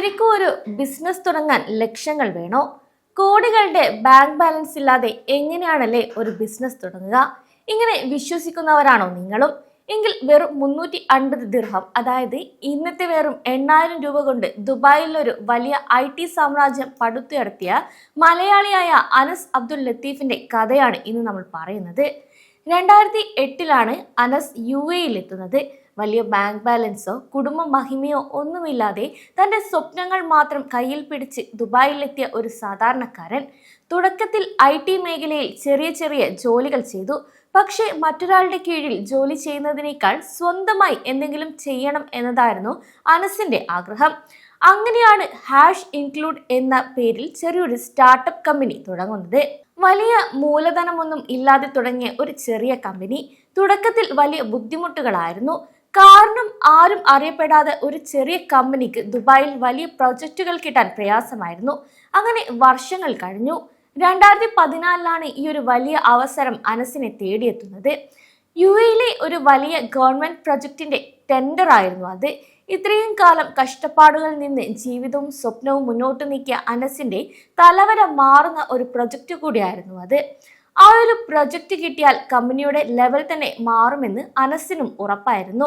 ശരിക്കും ഒരു ബിസിനസ് തുടങ്ങാൻ ലക്ഷങ്ങൾ വേണോ? കോടികളുടെ ബാങ്ക് ബാലൻസ് ഇല്ലാതെ എങ്ങനെയാണല്ലേ ഒരു ബിസിനസ് തുടങ്ങുക? ഇങ്ങനെ വിശ്വസിക്കുന്നവരാണോ നിങ്ങളും? എങ്കിൽ വെറും 350 ദിർഹം, അതായത് ഇന്നത്തെ വെറും 8000 രൂപ കൊണ്ട് ദുബായിലൊരു വലിയ IT സാമ്രാജ്യം പടുത്തുയർത്തിയ മലയാളിയായ അനസ് അബ്ദുൽ ലത്തീഫിന്റെ കഥയാണ് ഇന്ന് നമ്മൾ പറയുന്നത്. 2008 അനസ് UAE എത്തുന്നത്. വലിയ ബാങ്ക് ബാലൻസോ കുടുംബ മഹിമയോ ഒന്നുമില്ലാതെ തന്റെ സ്വപ്നങ്ങൾ മാത്രം കയ്യിൽ പിടിച്ച് ദുബായിലെത്തിയ ഒരു സാധാരണക്കാരൻ. തുടക്കത്തിൽ IT മേഖലയിൽ ചെറിയ ചെറിയ ജോലികൾ ചെയ്തു. പക്ഷേ മറ്റൊരാളുടെ കീഴിൽ ജോലി ചെയ്യുന്നതിനേക്കാൾ സ്വന്തമായി എന്തെങ്കിലും ചെയ്യണം എന്നതായിരുന്നു അനസിന്റെ ആഗ്രഹം. അങ്ങനെയാണ് ഹാഷ് ഇൻക്ലൂഡ് എന്ന പേരിൽ ചെറിയൊരു സ്റ്റാർട്ടപ്പ് കമ്പനി തുടങ്ങുന്നത്. വലിയ മൂലധനമൊന്നും ഇല്ലാതെ തുടങ്ങിയ ഒരു ചെറിയ കമ്പനി. തുടക്കത്തിൽ വലിയ ബുദ്ധിമുട്ടുകളായിരുന്നു. കാരണം ആരും അറിയപ്പെടാതെ ഒരു ചെറിയ കമ്പനിക്ക് ദുബായിൽ വലിയ പ്രൊജക്റ്റുകൾ കിട്ടാൻ പ്രയാസമായിരുന്നു. അങ്ങനെ വർഷങ്ങൾ കഴിഞ്ഞു. 2014 ഈ ഒരു വലിയ അവസരം അനസിനെ തേടിയെത്തുന്നത്. UAE ഒരു വലിയ ഗവൺമെന്റ് പ്രൊജക്ടിന്റെ ടെൻഡർ ആയിരുന്നു അത്. ഇത്രയും കാലം കഷ്ടപ്പാടുകളിൽ നിന്ന് ജീവിതവും സ്വപ്നവും മുന്നോട്ട് നീക്കിയ അനസിന്റെ തലവര മാറുന്ന ഒരു പ്രൊജക്റ്റ് കൂടിയായിരുന്നു അത്. ആ ഒരു പ്രൊജക്റ്റ് കിട്ടിയാൽ കമ്പനിയുടെ ലെവൽ തന്നെ മാറുമെന്ന് അനസിനും ഉറപ്പായിരുന്നു.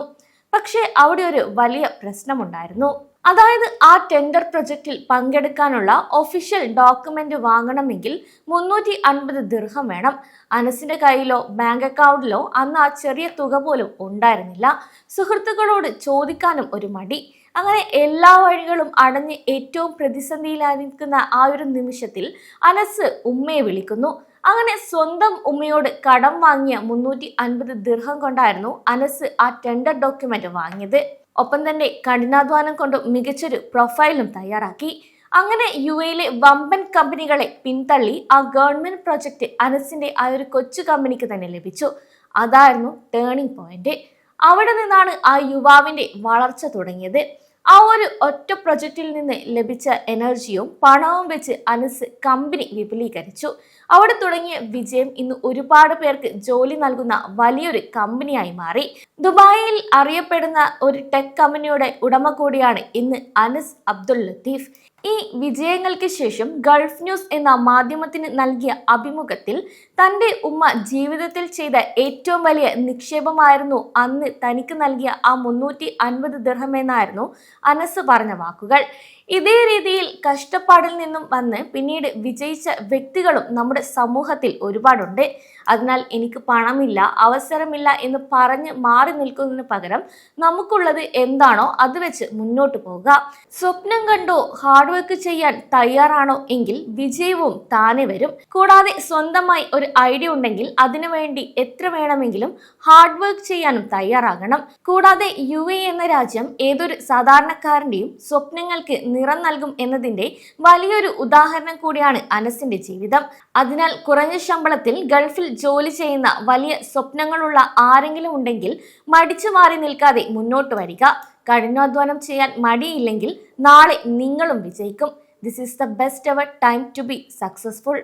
പക്ഷേ അവിടെ ഒരു വലിയ പ്രശ്നമുണ്ടായിരുന്നു. അതായത് ആ ടെൻഡർ പ്രൊജക്റ്റിൽ പങ്കെടുക്കാനുള്ള ഒഫീഷ്യൽ ഡോക്യുമെന്റ് വാങ്ങണമെങ്കിൽ 350 ദിർഹം വേണം. അനസിന്റെ കയ്യിലോ ബാങ്ക് അക്കൗണ്ടിലോ അന്ന് ആ ചെറിയ തുക പോലും ഉണ്ടായിരുന്നില്ല. സുഹൃത്തുക്കളോട് ചോദിക്കാനും ഒരു മടി. അങ്ങനെ എല്ലാ വഴികളും അടഞ്ഞ് ഏറ്റവും പ്രതിസന്ധിയിലായിരിക്കുന്ന ആ ഒരു നിമിഷത്തിൽ അനസ് ഉമ്മയെ വിളിക്കുന്നു. അങ്ങനെ സ്വന്തം ഉമ്മയോട് കടം വാങ്ങിയ 350 ദിർഹം കൊണ്ടായിരുന്നു അനസ് ആ ടെൻഡർ ഡോക്യുമെന്റ് വാങ്ങിയത്. ഒപ്പം തന്നെ കഠിനാധ്വാനം കൊണ്ട് മികച്ചൊരു പ്രൊഫൈലും തയ്യാറാക്കി. അങ്ങനെ UAE വമ്പൻ കമ്പനികളെ പിന്തള്ളി ആ ഗവൺമെന്റ് പ്രൊജക്ട് അനസിന്റെ ആ ഒരു കൊച്ചു കമ്പനിക്ക് തന്നെ ലഭിച്ചു. അതായിരുന്നു ടേണിംഗ് പോയിന്റ്. അവിടെ നിന്നാണ് ആ യുവാവിന്റെ വളർച്ച തുടങ്ങിയത്. ആ ഒരു ഒറ്റ പ്രൊജക്റ്റിൽ നിന്ന് ലഭിച്ച എനർജിയും പണവും വെച്ച് അനസ് കമ്പനി വിപുലീകരിച്ചു. അവിടെ തുടങ്ങിയ വിജയം ഇന്ന് ഒരുപാട് പേർക്ക് ജോലി നൽകുന്ന വലിയൊരു കമ്പനിയായി മാറി. ദുബായിൽ അറിയപ്പെടുന്ന ഒരു ടെക് കമ്പനിയുടെ ഉടമ കൂടിയാണ് ഇന്ന് അനസ് അബ്ദുൽ ലത്തീഫ്. ഈ വിജയങ്ങൾക്ക് ശേഷം ഗൾഫ് ന്യൂസ് എന്ന മാധ്യമത്തിന് നൽകിയ അഭിമുഖത്തിൽ തന്റെ ഉമ്മ ജീവിതത്തിൽ ചെയ്ത ഏറ്റവും വലിയ നിക്ഷേപമായിരുന്നു അന്ന് തനിക്ക് നൽകിയ ആ 350 ദിർഹം എന്നായിരുന്നു അനസ് പറഞ്ഞ വാക്കുകൾ. ഇതേ രീതിയിൽ കഷ്ടപ്പാടിൽ നിന്നും വന്ന് പിന്നീട് വിജയിച്ച വ്യക്തികളും നമ്മുടെ സമൂഹത്തിൽ ഒരുപാടുണ്ട്. അതിനാൽ എനിക്ക് പണമില്ല, അവസരമില്ല എന്ന് പറഞ്ഞ് മാറി നിൽക്കുന്നതിന് പകരം നമുക്കുള്ളത് എന്താണോ അത് വെച്ച് മുന്നോട്ട് പോകുക. സ്വപ്നം കണ്ടോ, ഹാർഡ് വർക്ക് ചെയ്യാൻ തയ്യാറാണോ എങ്കിൽ വിജയവും താനെ വരും. കൂടാതെ സ്വന്തമായി ഒരു ഐഡിയ ഉണ്ടെങ്കിൽ അതിനുവേണ്ടി എത്ര വേണമെങ്കിലും ഹാർഡ് വർക്ക് ചെയ്യാനും തയ്യാറാകണം. കൂടാതെ UAE എന്ന രാജ്യം ഏതൊരു സാധാരണക്കാരന്റെയും സ്വപ്നങ്ങൾക്ക് നിറം നൽകും എന്നതിന്റെ വലിയൊരു ഉദാഹരണം കൂടിയാണ് അനസിന്റെ ജീവിതം. അതിനാൽ കുറഞ്ഞ ശമ്പളത്തിൽ ഗൾഫിൽ ജോലി ചെയ്യുന്ന വലിയ സ്വപ്നങ്ങളുള്ള ആരെങ്കിലും ഉണ്ടെങ്കിൽ മടിച്ചു മാറി നിൽക്കാതെ മുന്നോട്ട് വരിക. കഠിനാധ്വാനം ചെയ്യാൻ മടിയില്ലെങ്കിൽ നാളെ നിങ്ങളും വിജയിക്കും. This is the best ever time to be successful.